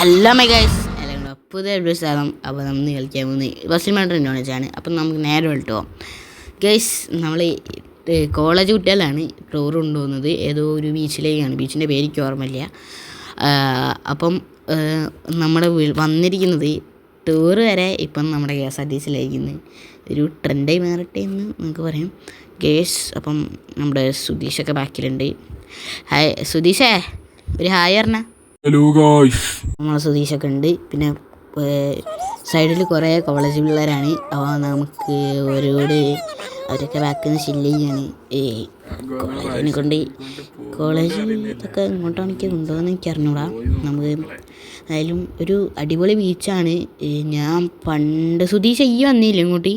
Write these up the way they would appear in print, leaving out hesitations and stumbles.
Hello my guys അല്ലെങ്കിൽ പുതിയ ഒരു സ്ഥലം. അപ്പോൾ നമ്മൾ കളിക്കാൻ പോകുന്നത് ബസ്സിൽ മാറ്റർ നോളജാണ്. അപ്പം നമുക്ക് നേരെ വിളിട്ടോ ഗൈസ്. നമ്മൾ കോളേജ് കുട്ടികളാണ് ടൂർ കൊണ്ടുപോകുന്നത്. ഏതോ ഒരു ബീച്ചിലേക്കാണ്. ബീച്ചിൻ്റെ പേര് എനിക്ക് ഓർമ്മയില്ല. അപ്പം നമ്മുടെ വന്നിരിക്കുന്നത് ടൂർ വരെ ഇപ്പം നമ്മുടെ KSRTCയിലായിരിക്കുന്നത്. ഒരു ട്രെൻഡായി മാറട്ടെ എന്ന് നമുക്ക് പറയാം ഗൈസ്. അപ്പം നമ്മുടെ സുധീഷൊക്കെ ബാക്കിലുണ്ട്. ഹായ് സുധീഷേ, ഒരു ഹായ് പറഞ്ഞ. ഹലോ ഗായ്സ്, നമ്മളെ സുധീഷൊക്കെ ഉണ്ട്. പിന്നെ സൈഡിൽ കുറേ കോളേജ് പിള്ളേരാണ്. അപ്പോൾ നമുക്ക് ഒരുപാട് അവരൊക്കെ ബാക്കിൽ നിന്ന് ചില്ല് ചെയ്യാണ്. കോളേജിനെ കൊണ്ട് കോളേജിലൊക്കെ ഇങ്ങോട്ടാണ് എനിക്ക് കൊണ്ടുപോകുന്നത് എനിക്ക് അറിഞ്ഞൂടാ. നമുക്ക് ആയാലും ഒരു അടിപൊളി ബീച്ചാണ്. ഞാൻ പണ്ട് സുധീഷ് ഈ വന്നില്ല ഇങ്ങോട്ട്.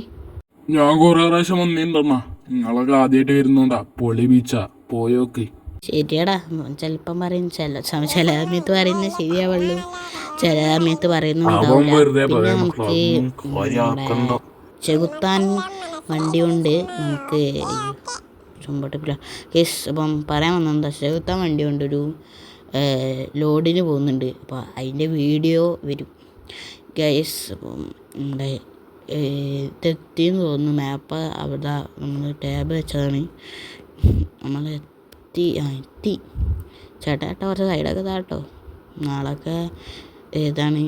ഞാൻ കുറേ പ്രാവശ്യം വന്നിട്ടുണ്ടെന്നാ. നിങ്ങളൊക്കെ ആദ്യമായിട്ട് വരുന്നുണ്ടാ. പൊളി ബീച്ചാ, പോയോക്ക്. ശരിയാടാ, ചിലപ്പം പറയും ചില സമയത്ത് പറയുന്നത് ശരിയാവുള്ളൂ, ചില സമയത്ത് പറയുന്നുണ്ടാവില്ല. പിന്നെ നമുക്ക് ചെകുത്താൻ വണ്ടി കൊണ്ട് നമുക്ക് ചുമ്പട്ടിപ്പില്ല കേസ്. അപ്പം പറയാൻ വന്നെന്താ, ചെകുത്താൻ വണ്ടി കൊണ്ട് ഒരു ലോഡിന് പോകുന്നുണ്ട്. അപ്പോൾ അതിൻ്റെ വീഡിയോ വരും ഗൈസ്. അപ്പം നമ്മുടെ ഇതെത്തിയെന്ന് തോന്നുന്നു. മാപ്പ് അവിടെ നമ്മൾ ടാബ് വെച്ചതാണ്. നമ്മൾ എത്തി ചേട്ടാ കുറച്ച് സൈഡൊക്കെ താട്ടോ. നാളൊക്കെ ഏതാണ്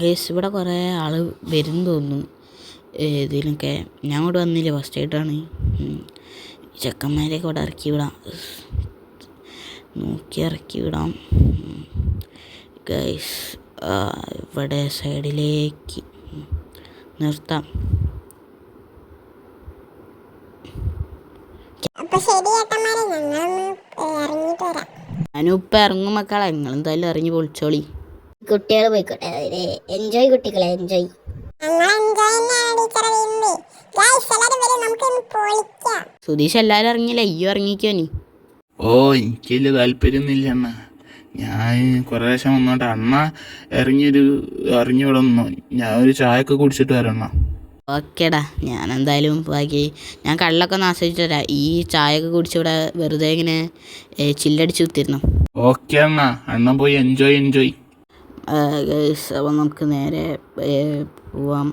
ഗൈസ്. ഇവിടെ കുറേ ആൾ വരും തോന്നുന്നു ഇതിനൊക്കെ. ഞാൻ അങ്ങോട്ട് വന്നില്ല, ഫസ്റ്റ് ആയിട്ടാണ്. ചെക്കന്മാരെയൊക്കെ ഇവിടെ ഇറക്കി വിടാം, നോക്കി ഇറക്കി വിടാം ഗൈസ്. ഇവിടെ സൈഡിലേക്ക് നിർത്താം. ഞാനിപ്പോൾ ഇറങ്ങും മക്കളെ, നിങ്ങളെന്തായാലും ഇറങ്ങി പൊളിച്ചോളി. കുട്ടികൾ പോയിക്കോട്ടെ, എൻജോയ് കുട്ടികളെ എൻജോയ്. സുധീഷ് എല്ലാവരും ഇറങ്ങിയില്ല, അയ്യോ ഇറങ്ങിക്കോ നീ. ഓ, എനിക്ക് വലിയ താല്പര്യമൊന്നുമില്ല അണ്ണ. ഞാൻ കുറേ പ്രാവശ്യം വന്നോട്ടെ. അണ്ണ ഇറങ്ങി ഇവിടെ നിന്നോ. ഞാൻ ഒരു ചായയൊക്കെ കുടിച്ചിട്ട് വരണ. ഓക്കേടാ, ഞാൻ എന്തായാലും ബാക്കി ഞാൻ കള്ളൊക്കെ ഒന്ന് ആസ്വദിച്ചു തരാം. ഈ ചായയൊക്കെ കുടിച്ചിവിടെ വെറുതെ ഇങ്ങനെ ചില്ലടിച്ച് കുത്തിരുന്നു. ഓക്കെ അണ്ണ, അണ്ണൻ പോയി എൻജോയ്. അപ്പം നമുക്ക് നേരെ പോവാം.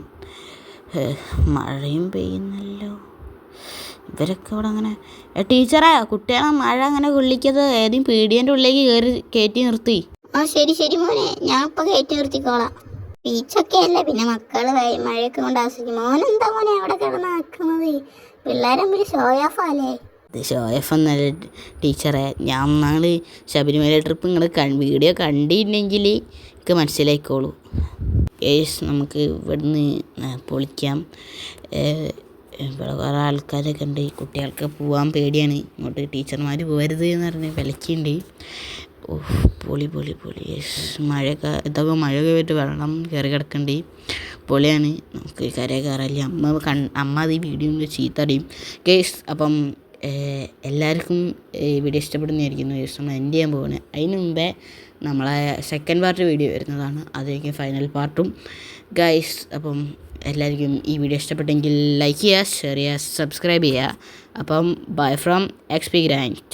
മഴയും പെയ്യുന്നല്ലോ. ഇവരൊക്കെ ഇവിടെ അങ്ങനെ ടീച്ചറെ കുട്ടികളെ മഴ അങ്ങനെ കൊള്ളിക്കത്. ഏതെങ്കിലും പീടിയൻ്റെ ഉള്ളിലേക്ക് കയറ്റി നിർത്തി. ആ ശരി മോനെ, ഞാൻ ഇപ്പം കയറ്റി നിർത്തിക്കോളാം. ബീച്ചൊക്കെ അല്ലേ, പിന്നെ മക്കൾ മഴയൊക്കെ കൊണ്ട് ആസ്വദിക്കും. മോനെന്താ മോനെ അവിടെ കിടന്ന് ആക്കുന്നത്? പിള്ളേരെ ഷോയാഫല്ലേ? ഇത് ഷോയഫ് എന്നല്ല ടീച്ചറെ. ഞാൻ നാൾ ശബരിമല ട്രിപ്പ് നിങ്ങൾ വീഡിയോ കണ്ടിട്ടുണ്ടെങ്കിൽ എനിക്ക് മനസ്സിലായിക്കോളൂ. കേസ് നമുക്ക് ഇവിടുന്ന് പൊളിക്കാം. ഇവിടെ കുറേ ആൾക്കാരൊക്കെ ഉണ്ട്. കുട്ടികൾക്ക് പോകാൻ പേടിയാണ്. ഇങ്ങോട്ട് ടീച്ചർമാർ പോകരുത് എന്ന് പറഞ്ഞ് വിലക്കുണ്ട്. പൊളി മഴയൊക്കെ ഇതൊക്കെ മഴയൊക്കെ പോയിട്ട് വെള്ളം കയറി കിടക്കുന്നുണ്ട്. പൊളിയാണ്. നമുക്ക് കരയൊക്കെ കയറില്ല. അമ്മ അത് ഈ വീഡിയോ ചീത്തറിയും കേസ്. അപ്പം എല്ലാവർക്കും വീഡിയോ ഇഷ്ടപ്പെടുന്നതായിരിക്കുന്നു. നമ്മൾ എൻഡ് ചെയ്യാൻ പോകുന്നത്. അതിന് മുമ്പേ നമ്മളെ സെക്കൻഡ് പാർട്ട് വീഡിയോ വരുന്നതാണ്, അതായിരിക്കും ഫൈനൽ പാർട്ടും ഗൈസ്. അപ്പം എല്ലാവർക്കും ഈ വീഡിയോ ഇഷ്ടപ്പെട്ടെങ്കിൽ ലൈക്ക് ചെയ്യുക, ഷെയർ ചെയ്യുക, സബ്സ്ക്രൈബ് ചെയ്യുക. അപ്പം ബൈ ഫ്രം XP Grant.